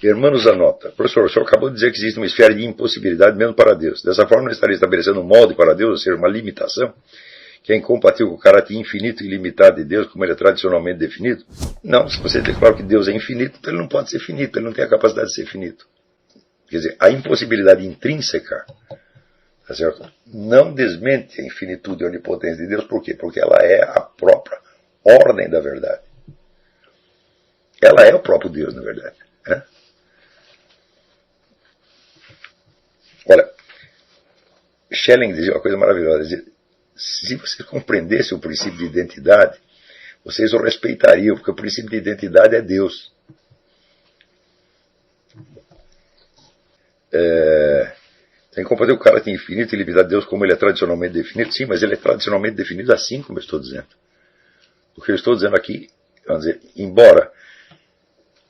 Hermanos anota. Professor, o senhor acabou de dizer que existe uma esfera de impossibilidade mesmo para Deus. Dessa forma, não estaria estabelecendo um molde para Deus, ou seja, uma limitação, que é incompatível com o caráter infinito e ilimitado de Deus, como ele é tradicionalmente definido? Não, se você declara que Deus é infinito, então ele não pode ser finito, ele não tem a capacidade de ser finito. Quer dizer, a impossibilidade intrínseca, tá certo? Não desmente a infinitude e a onipotência de Deus. Por quê? Porque ela é a própria ordem da verdade. Ela é o próprio Deus, na verdade. Né? Olha, Schelling dizia uma coisa maravilhosa. Dizia, se vocês compreendessem o princípio de identidade, vocês o respeitariam, porque o princípio de identidade é Deus. Tem que compreender o caráter infinito e ilimitado de Deus como ele é tradicionalmente definido. Sim, mas ele é tradicionalmente definido assim como eu estou dizendo. O que eu estou dizendo aqui, vamos dizer, embora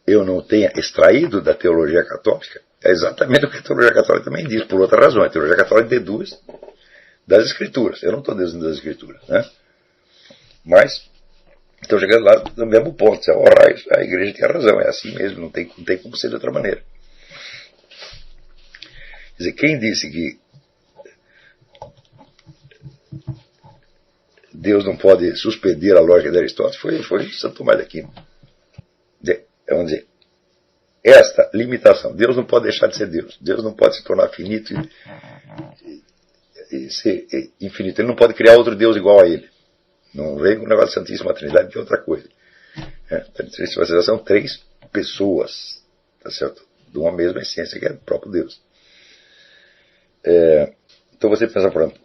eu não tenha extraído da teologia católica, é exatamente o que a teologia católica também diz, por outra razão. A teologia católica deduz das Escrituras. Eu não estou deduzindo das Escrituras, né? Mas, estou chegando lá no mesmo ponto. A igreja tem razão, é assim mesmo, não tem como ser de outra maneira. Quer dizer, quem disse que Deus não pode suspender a lógica de Aristóteles foi Santo Tomás de Aquino. Vamos dizer, esta limitação, Deus não pode deixar de ser Deus, Deus não pode se tornar finito e ser infinito, ele não pode criar outro Deus igual a ele. Não vem com o negócio da Santíssima Trindade, que é outra coisa. A Santíssima Trindade são três pessoas, tá certo? De uma mesma essência, que é o próprio Deus. Então você pensa, por exemplo,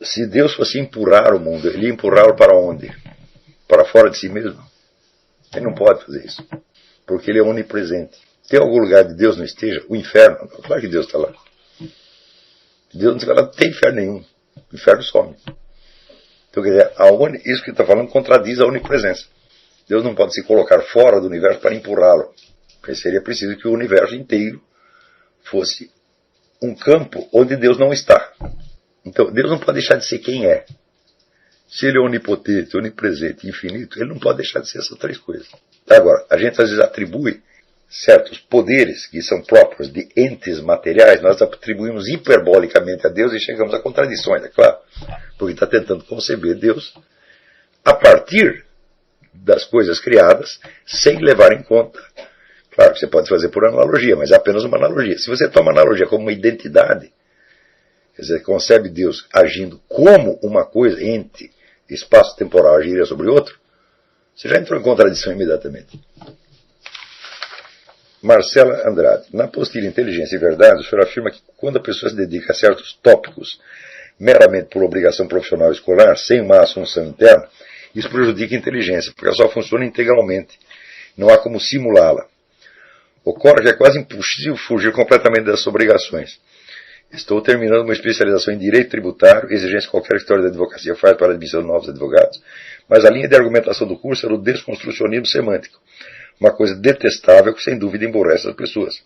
se Deus fosse empurrar o mundo, ele ia empurrá-lo para onde? Para fora de si mesmo? Ele não pode fazer isso, porque ele é onipresente. Tem algum lugar de Deus não esteja? O inferno? Claro que Deus está lá. Deus não tem inferno nenhum. O inferno some. Então, quer dizer, isso que ele está falando contradiz a onipresença. Deus não pode se colocar fora do universo para empurrá-lo. Porque seria preciso que o universo inteiro fosse um campo onde Deus não está. Então, Deus não pode deixar de ser quem é. Se ele é onipotente, onipresente e infinito, ele não pode deixar de ser essas três coisas. Agora, a gente às vezes atribui certos poderes que são próprios de entes materiais, nós atribuímos hiperbolicamente a Deus e chegamos a contradições, é claro. Porque está tentando conceber Deus a partir das coisas criadas, sem levar em conta. Claro que você pode fazer por analogia, mas é apenas uma analogia. Se você toma a analogia como uma identidade, quer dizer, concebe Deus agindo como uma coisa, ente, espaço-temporal agiria sobre outro, você já entrou em contradição imediatamente. Marcela Andrade. Na apostila Inteligência e Verdade, o senhor afirma que quando a pessoa se dedica a certos tópicos meramente por obrigação profissional escolar, sem uma assunção interna, isso prejudica a inteligência, porque ela só funciona integralmente. Não há como simulá-la. Ocorre que é quase impossível fugir completamente dessas obrigações. Estou terminando uma especialização em Direito Tributário, exigência que qualquer história da advocacia faz para a admissão de novos advogados, mas a linha de argumentação do curso era o desconstrucionismo semântico. Uma coisa detestável que sem dúvida emborrece as pessoas.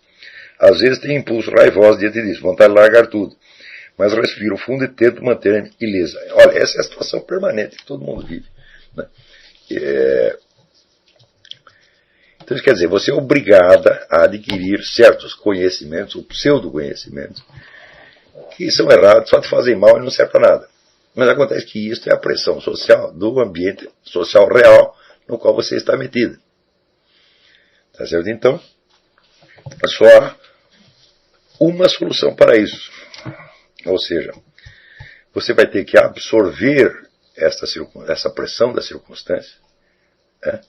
Às vezes tem impulso raivoso diante disso, vontade de largar tudo. Mas respiro fundo e tento manter-me ilesa. Olha, essa é a situação permanente que todo mundo vive. Né? Então, isso quer dizer, você é obrigada a adquirir certos conhecimentos, ou pseudo-conhecimentos, que são errados, só te fazem mal e não servem para nada. Mas acontece que isso é a pressão social do ambiente social real no qual você está metida. Tá certo? Então, só há uma solução para isso. Ou seja, você vai ter que absorver essa pressão da circunstância, né?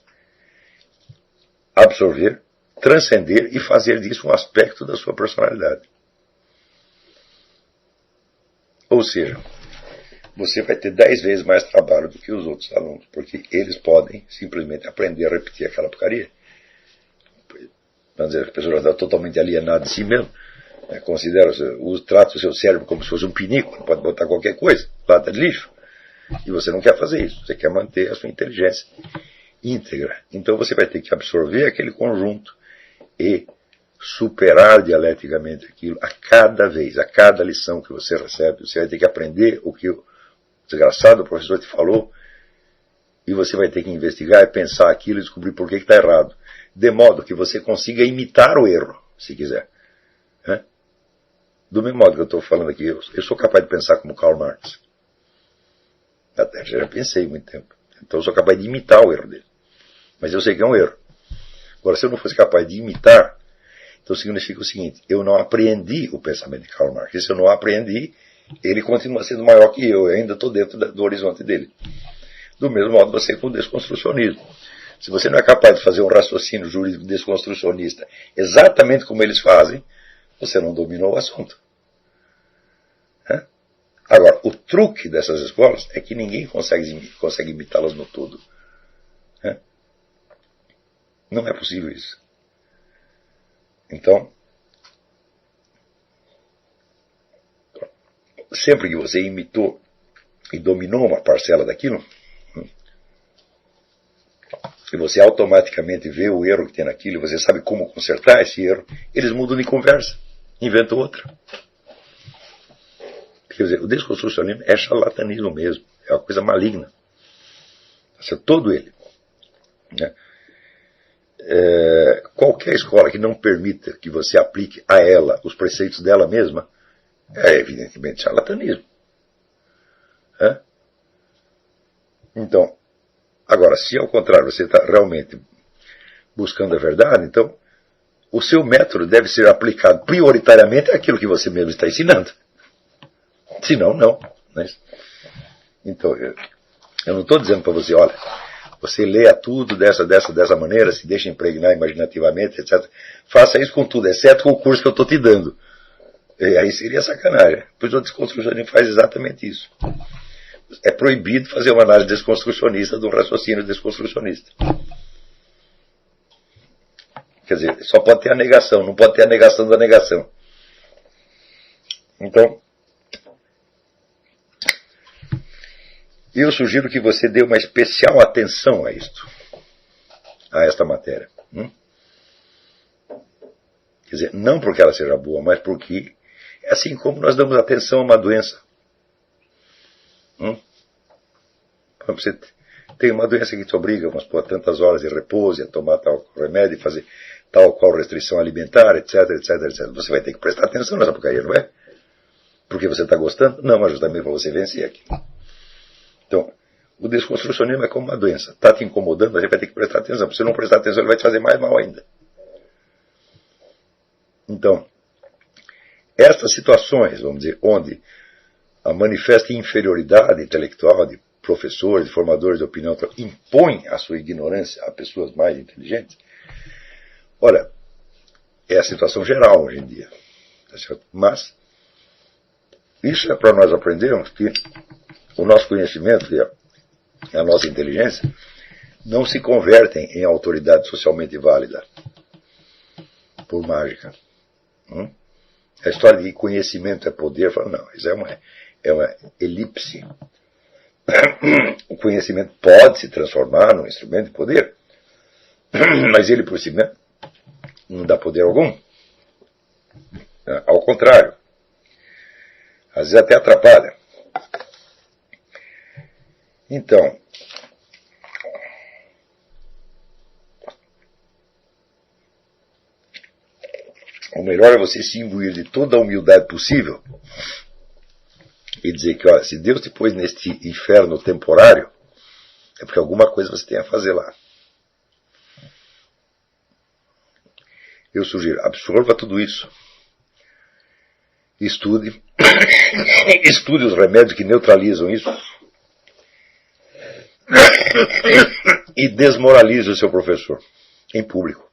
Absorver, transcender e fazer disso um aspecto da sua personalidade. Ou seja, você vai ter 10 vezes mais trabalho do que os outros alunos, porque eles podem simplesmente aprender a repetir aquela porcaria. Vamos dizer, a pessoa está totalmente alienada de si mesmo, né? Trata o seu cérebro como se fosse um pinico, pode botar qualquer coisa, lata de lixo. E você não quer fazer isso, você quer manter a sua inteligência íntegra. Então você vai ter que absorver aquele conjunto e superar dialeticamente aquilo a cada vez, a cada lição que você recebe. Você vai ter que aprender o que o desgraçado professor te falou e você vai ter que investigar e pensar aquilo e descobrir por que está errado. de modo que você consiga imitar o erro, se quiser. Do mesmo modo que eu estou falando aqui, eu sou capaz de pensar como Karl Marx. Até já pensei muito tempo. Então eu sou capaz de imitar o erro dele. Mas eu sei que é um erro. Agora, se eu não fosse capaz de imitar, então significa o seguinte: eu não apreendi o pensamento de Karl Marx. E se eu não apreendi, ele continua sendo maior que eu ainda estou dentro do horizonte dele. Do mesmo modo você com o desconstrucionismo. Se você não é capaz de fazer um raciocínio jurídico desconstrucionista exatamente como eles fazem, você não dominou o assunto. Agora, o truque dessas escolas é que ninguém consegue imitá-las no todo. Não é possível isso. Então, sempre que você imitou e dominou uma parcela daquilo, e você automaticamente vê o erro que tem naquilo, e você sabe como consertar esse erro, eles mudam de conversa, inventam outra. Quer dizer, o desconstrucionismo é charlatanismo mesmo, é uma coisa maligna. Todo ele. Qualquer escola que não permita que você aplique a ela os preceitos dela mesma, é evidentemente charlatanismo. Então, agora, se ao contrário você está realmente buscando a verdade, então o seu método deve ser aplicado prioritariamente àquilo que você mesmo está ensinando. Senão, não. Então, eu não estou dizendo para você, olha, você leia tudo dessa maneira, se deixa impregnar imaginativamente, etc. Faça isso com tudo, exceto com o curso que eu estou te dando. E aí seria sacanagem. Pois o desconstrucionismo faz exatamente isso. É proibido fazer uma análise desconstrucionista de um raciocínio desconstrucionista. Quer dizer, só pode ter a negação, não pode ter a negação da negação. Então, eu sugiro que você dê uma especial atenção a isto, a esta matéria. Quer dizer, não porque ela seja boa, mas porque é assim como nós damos atenção a uma doença. Você tem uma doença que te obriga a tantas horas de repouso, a tomar tal remédio, fazer tal qual restrição alimentar, etc, etc, etc. Você vai ter que prestar atenção nessa porcaria, não é? Porque você está gostando? Não, mas justamente para você vencer aqui. Então, o desconstrucionismo é como uma doença. Está te incomodando, você vai ter que prestar atenção. Se você não prestar atenção, ele vai te fazer mais mal ainda. Então, estas situações, vamos dizer, onde a manifesta inferioridade intelectual de professores, de formadores de opinião, impõe a sua ignorância a pessoas mais inteligentes, olha, é a situação geral hoje em dia. Mas, isso é para nós aprendermos que o nosso conhecimento e a nossa inteligência não se convertem em autoridade socialmente válida por mágica. A história de que conhecimento é poder, não, isso é uma elipse. O conhecimento pode se transformar num instrumento de poder, mas ele por si mesmo não dá poder algum. Ao contrário, às vezes até atrapalha. Então, o melhor é você se imbuir de toda a humildade possível e dizer que, olha, se Deus te pôs neste inferno temporário, é porque alguma coisa você tem a fazer lá. Eu sugiro, absorva tudo isso. Estude. Estude os remédios que neutralizam isso. E desmoralize o seu professor em público.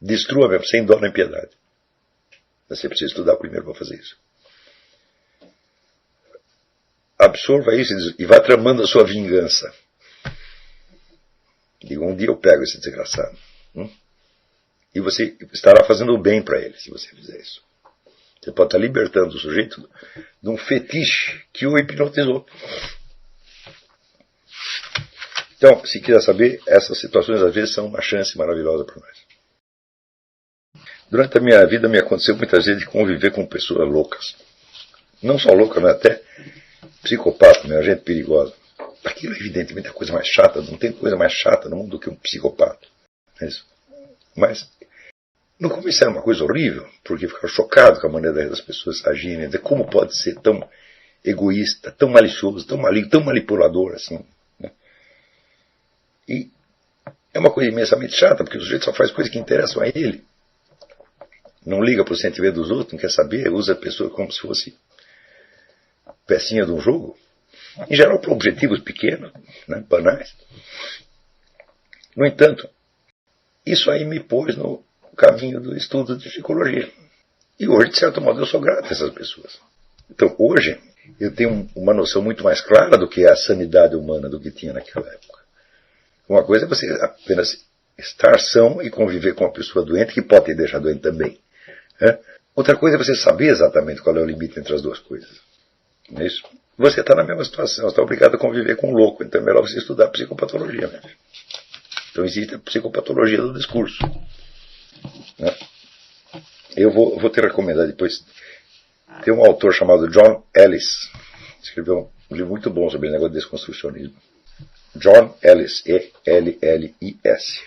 Destrua mesmo, sem dó nem piedade. Você precisa estudar primeiro para fazer isso. Absorva isso e vá tramando a sua vingança. Diga, um dia eu pego esse desgraçado. E você estará fazendo o bem para ele, se você fizer isso. Você pode estar libertando o sujeito de um fetiche que o hipnotizou. Então, se quiser saber, essas situações às vezes são uma chance maravilhosa para nós. Durante a minha vida me aconteceu muitas vezes de conviver com pessoas loucas. Não só loucas, mas até psicopatas, gente perigosa. aquilo é evidentemente a coisa mais chata, não tem coisa mais chata no mundo do que um psicopata. É isso. Mas no começo era uma coisa horrível, porque eu ficava chocado com a maneira das pessoas agirem, de como pode ser tão egoísta, tão malicioso, tão maligno, tão manipulador assim. Né? E é uma coisa imensamente chata, porque o sujeito só faz coisas que interessam a ele. Não liga para o sentimento dos outros, não quer saber, usa a pessoa como se fosse pecinha de um jogo. Em geral, para objetivos pequenos, né, banais. No entanto, isso aí me pôs no caminho do estudo de psicologia. E hoje, de certo modo, eu sou grato a essas pessoas. Então, hoje, eu tenho uma noção muito mais clara do que é a sanidade humana do que tinha naquela época. Uma coisa é você apenas estar são e conviver com uma pessoa doente, que pode te deixar doente também. Né? Outra coisa é você saber exatamente qual é o limite entre as duas coisas. Não é isso? Você está na mesma situação, você está obrigado a conviver com um louco, então é melhor você estudar psicopatologia. Né? Então existe a psicopatologia do discurso. Né? Eu vou te recomendar depois. Tem um autor chamado John Ellis, escreveu um livro muito bom sobre o negócio de desconstrucionismo. John Ellis, E-L-L-I-S.